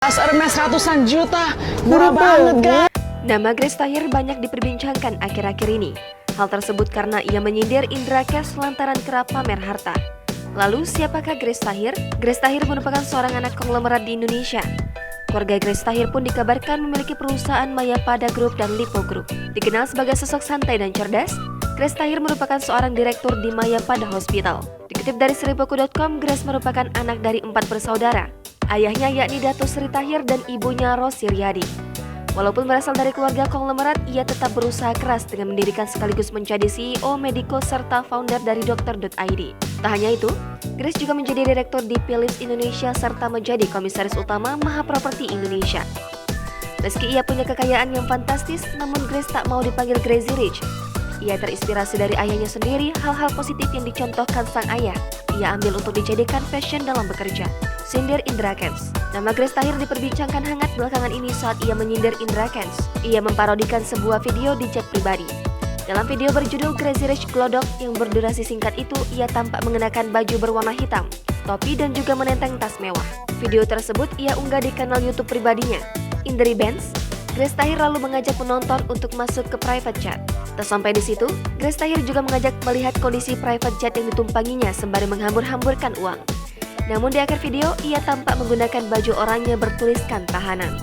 Hermes ratusan juta, murah banget kan? Nama Grace Tahir banyak diperbincangkan akhir-akhir ini. Hal tersebut karena ia menyindir Indra Cash lantaran kerap pamer harta. Lalu siapakah Grace Tahir? Grace Tahir merupakan seorang anak konglomerat di Indonesia. Keluarga Grace Tahir pun dikabarkan memiliki perusahaan Mayapada Group dan Lipo Group. Dikenal sebagai sosok santai dan cerdas, Grace Tahir merupakan seorang direktur di Mayapada Hospital. Dikutip dari seribuku.com, Grace merupakan anak dari 4 bersaudara. Ayahnya yakni Dato Sri Tahir dan ibunya Rosi Riyadi. Walaupun berasal dari keluarga konglomerat, ia tetap berusaha keras dengan mendirikan sekaligus menjadi CEO Mediko serta founder dari Dokter.id. Tak hanya itu, Grace juga menjadi direktur di Philips Indonesia serta menjadi komisaris utama Maha Properti Indonesia. Meski ia punya kekayaan yang fantastis, namun Grace tak mau dipanggil Crazy Rich. Ia terinspirasi dari ayahnya sendiri, hal-hal positif yang dicontohkan sang ayah. Ia ambil untuk dijadikan passion dalam bekerja. Sindir Indra Cash. Nama Grace Tahir diperbincangkan hangat belakangan ini saat ia menyindir Indra Cash. Ia memparodikan sebuah video di chat pribadi. Dalam video berjudul Crazy Rich Glodok yang berdurasi singkat itu, ia tampak mengenakan baju berwarna hitam, topi dan juga menenteng tas mewah. Video tersebut ia unggah di kanal YouTube pribadinya. In the Revenge, Grace Tahir lalu mengajak penonton untuk masuk ke private chat. Tak sampai di situ, Grace Tahir juga mengajak melihat kondisi private jet yang ditumpanginya sembari menghambur-hamburkan uang. Namun di akhir video, ia tampak menggunakan baju oranye bertuliskan tahanan.